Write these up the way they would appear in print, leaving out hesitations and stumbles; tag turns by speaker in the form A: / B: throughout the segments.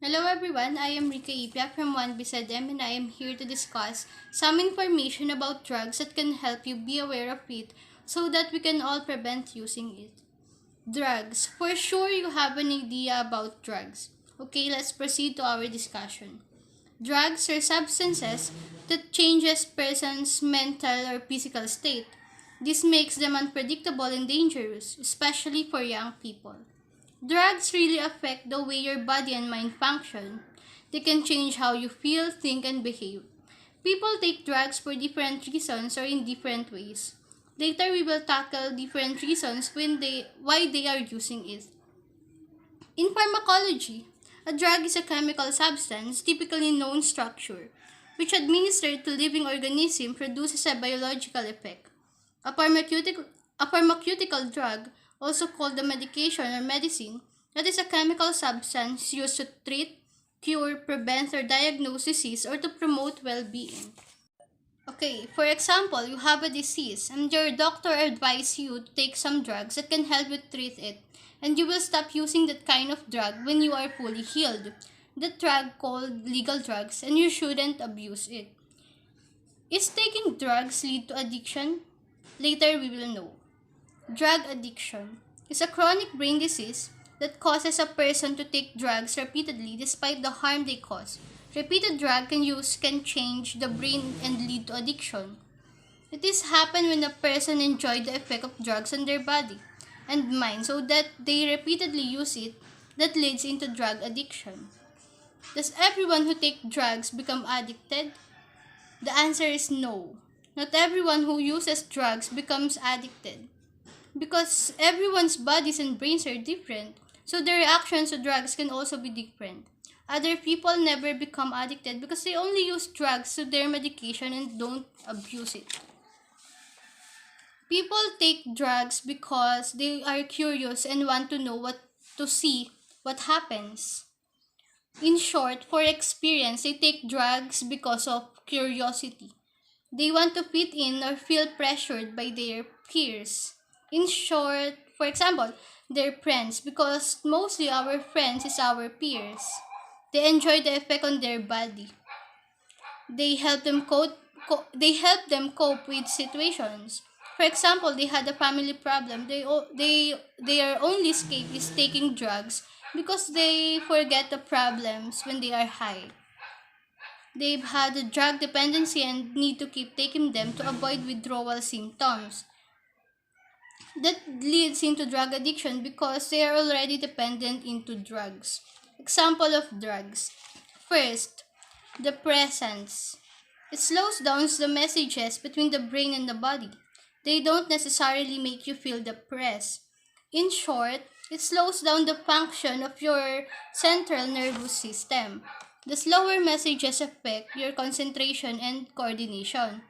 A: Hello everyone, I am Rika Ipia from One Beside M and I am here to discuss some information about drugs that can help you be aware of it so that we can all prevent using it. Drugs. For sure you have an idea about drugs. Okay, let's proceed to our discussion. Drugs are substances that changes person's mental or physical state. This makes them unpredictable and dangerous, especially for young people. Drugs really affect the way your body and mind function. They can change how you feel, think, and behave. People take drugs for different reasons or in different ways. Later, we will tackle different reasons why they are using it. In pharmacology, a drug is a chemical substance, typically known structure, which administered to living organism produces a biological effect. A pharmaceutical, a pharmaceutical drug, also called a medication or medicine, that is a chemical substance used to treat, cure, prevent, or diagnose disease or to promote well-being. Okay, for example, you have a disease and your doctor advises you to take some drugs that can help you treat it, and you will stop using that kind of drug when you are fully healed. That drug called legal drugs, and you shouldn't abuse it. Is taking drugs lead to addiction? Later we will know. Drug addiction is a chronic brain disease that causes a person to take drugs repeatedly despite the harm they cause. Repeated drug use can change the brain and lead to addiction. It is happen when a person enjoys the effect of drugs on their body and mind so that they repeatedly use it that leads into drug addiction. Does everyone who take drugs become addicted? The answer is no. Not everyone who uses drugs becomes addicted because everyone's bodies and brains are different, so their reactions to drugs can also be different. Other people never become addicted because they only use drugs to their medication and don't abuse it. People take drugs because they are curious and want to know what to see what happens. In short, for experience, they take drugs because of curiosity. They want to fit in or feel pressured by their peers. In short, for example, their friends, because mostly our friends is our peers. They enjoy the effect on their body. They help them cope with situations. For example, they had a family problem. Their only escape is taking drugs because they forget the problems when they are high. They've had a drug dependency and need to keep taking them to avoid withdrawal symptoms. That leads into drug addiction because they are already dependent into drugs. Example of drugs. First, depressants. It slows down the messages between the brain and the body. They don't necessarily make you feel depressed. In short, it slows down the function of your central nervous system. The slower messages affect your concentration and coordination,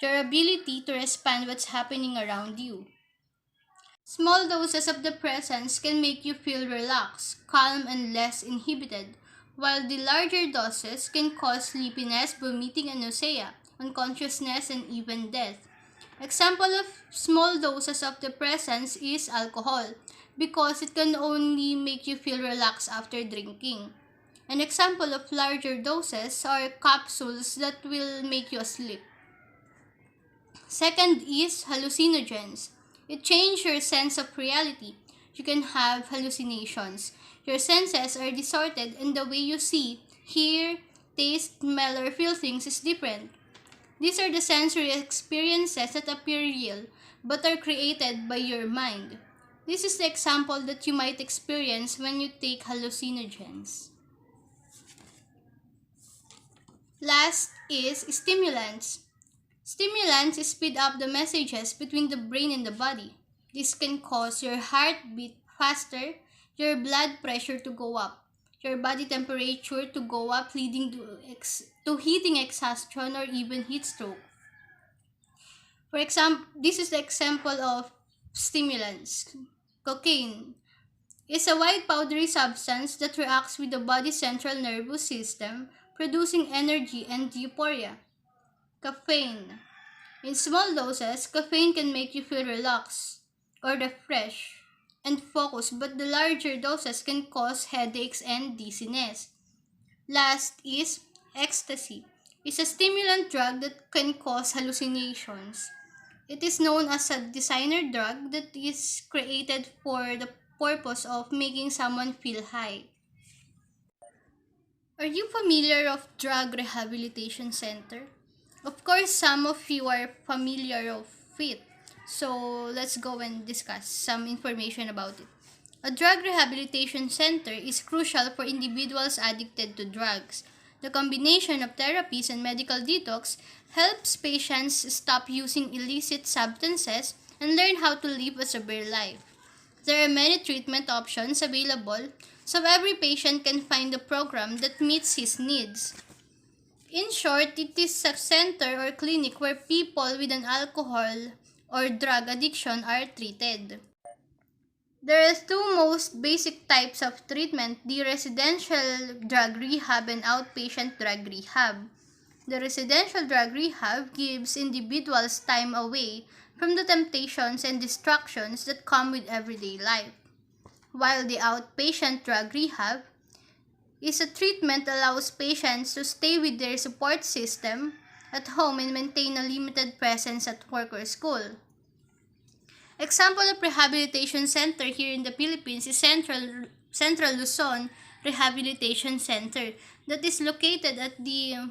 A: your ability to respond what's happening around you. Small doses of depressants can make you feel relaxed, calm, and less inhibited, while the larger doses can cause sleepiness, vomiting, and nausea, unconsciousness, and even death. Example of small doses of depressants is alcohol, because it can only make you feel relaxed after drinking. An example of larger doses are capsules that will make you asleep. Second is hallucinogens. It changes your sense of reality. You can have hallucinations. Your senses are distorted and the way you see, hear, taste, smell, or feel things is different. These are the sensory experiences that appear real but are created by your mind. This is the example that you might experience when you take hallucinogens. Last is stimulants. Stimulants speed up the messages between the brain and the body. This can cause your heart beat faster, your blood pressure to go up, your body temperature to go up, leading to heating exhaustion or even heat stroke. For example, this is the example of stimulants. Cocaine is a white powdery substance that reacts with the body's central nervous system, producing energy and euphoria. Caffeine. In small doses, caffeine can make you feel relaxed or refreshed and focused, but the larger doses can cause headaches and dizziness. Last is ecstasy. It's a stimulant drug that can cause hallucinations. It is known as a designer drug that is created for the purpose of making someone feel high. Are you familiar of Drug Rehabilitation Center? Of course, some of you are familiar of it. So let's go and discuss some information about it. A drug rehabilitation center is crucial for individuals addicted to drugs. The combination of therapies and medical detox helps patients stop using illicit substances and learn how to live a sober life. There are many treatment options available, so every patient can find a program that meets his needs. In short, it is a center or clinic where people with an alcohol or drug addiction are treated. There are two most basic types of treatment, the residential drug rehab and outpatient drug rehab. The residential drug rehab gives individuals time away from the temptations and distractions that come with everyday life, while the outpatient drug rehab is a treatment that allows patients to stay with their support system at home and maintain a limited presence at work or school. Example of rehabilitation center here in the Philippines is Central Luzon Rehabilitation Center that is located at the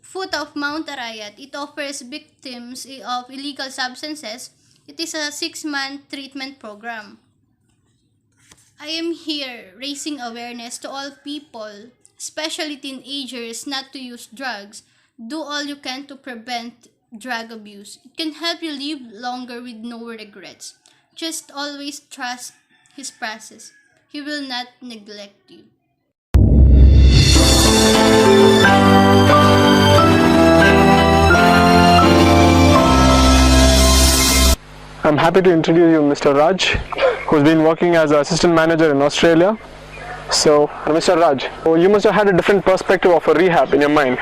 A: foot of Mount Arayat. It offers victims of illegal substances. It is a 6-month treatment program. I am here raising awareness to all people, especially teenagers, not to use drugs. Do all you can to prevent drug abuse. It can help you live longer with no regrets. Just always trust his process. He will not neglect you.
B: I'm happy to introduce you Mr. Raj, who's been working as an assistant manager in Australia. So, Mr. Raj, you must have had a different perspective of a rehab in your mind.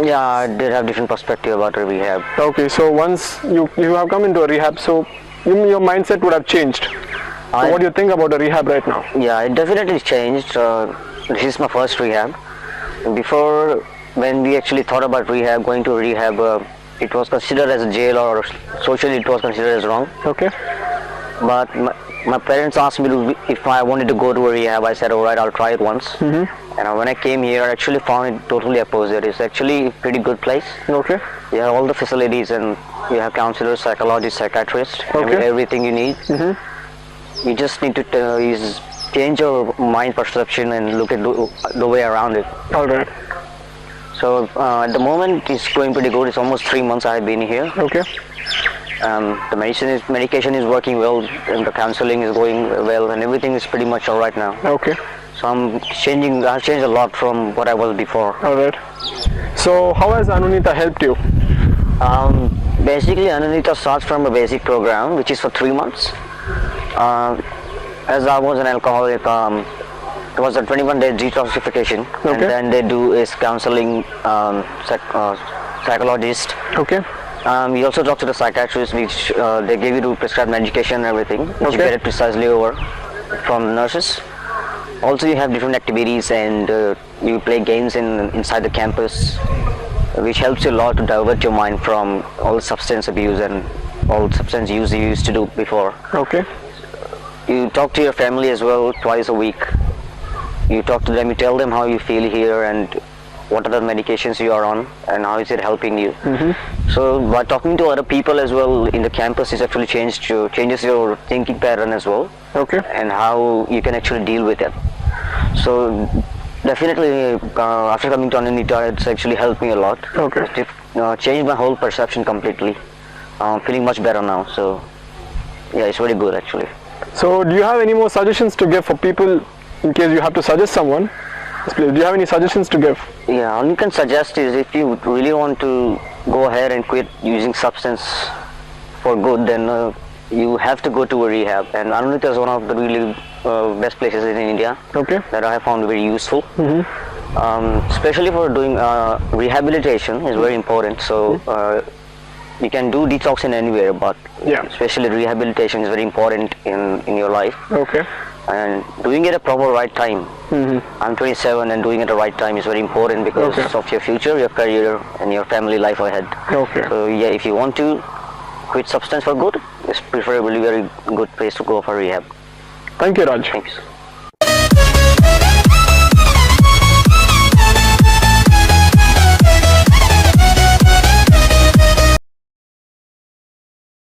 C: Yeah, I did have different perspective about the rehab.
B: Okay, so once you have come into a rehab, so your mindset would have changed. So what do you think about a rehab right now?
C: Yeah, it definitely changed. This is my first rehab. Before, when we actually thought about rehab, going to rehab, it was considered as a jail, or socially it was considered as wrong.
B: Okay.
C: But my parents asked me if I wanted to go to a rehab. I said, alright, I'll try it once. And when I came here, I actually found it totally opposite. It's actually a pretty good place.
B: Okay.
C: You have all the facilities, and you have counselors, psychologists, psychiatrists, everything you need. You just need to change your mind perception and look at the way around it.
B: Alright.
C: So at the moment it's going pretty good. It's almost 3 months I've been here.
B: Okay.
C: The medication is working well, and the counseling is going well, and everything is pretty much alright now.
B: Okay.
C: So I've changed a lot from what I was before.
B: Alright. So how has Anunita helped you?
C: Basically, Anunita starts from a basic program which is for 3 months. As I was an alcoholic, it was a 21-day detoxification, and then they do is counseling, psychologist.
B: Okay.
C: We also talk to the psychiatrist, which they give you to prescribe medication and everything. You get it precisely over from the nurses. Also, you have different activities, and you play games inside the campus, which helps you a lot to divert your mind from all substance abuse and all substance use you used to do before.
B: Okay.
C: You talk to your family as well twice a week. You talk to them, you tell them how you feel here and what are the medications you are on and how is it helping you. So by talking to other people as well in the campus, it actually changes your thinking pattern as well.
B: Okay.
C: And how you can actually deal with it. So definitely after coming to Anunita, it's actually helped me a lot.
B: Okay.
C: It changed my whole perception completely. I'm feeling much better now. So yeah, it's very good actually.
B: So do you have any more suggestions to give for people in case you have to suggest someone? Do you have any suggestions to give?
C: Yeah, all you can suggest is if you really want to go ahead and quit using substance for good, then you have to go to a rehab. And Anunita is one of the really best places in India that I have found very useful. Especially for doing rehabilitation is very important. So you can do detox in anywhere, but especially rehabilitation is very important in your life.
B: Okay.
C: and doing it at proper right time. I'm 27 and doing it at the right time is very important because
B: Okay.
C: of your future, your career and your family life ahead.
B: Okay.
C: So yeah, if you want to quit substance for good, it's preferably very good place to go for rehab.
B: Thank you, Raj.
C: Thanks.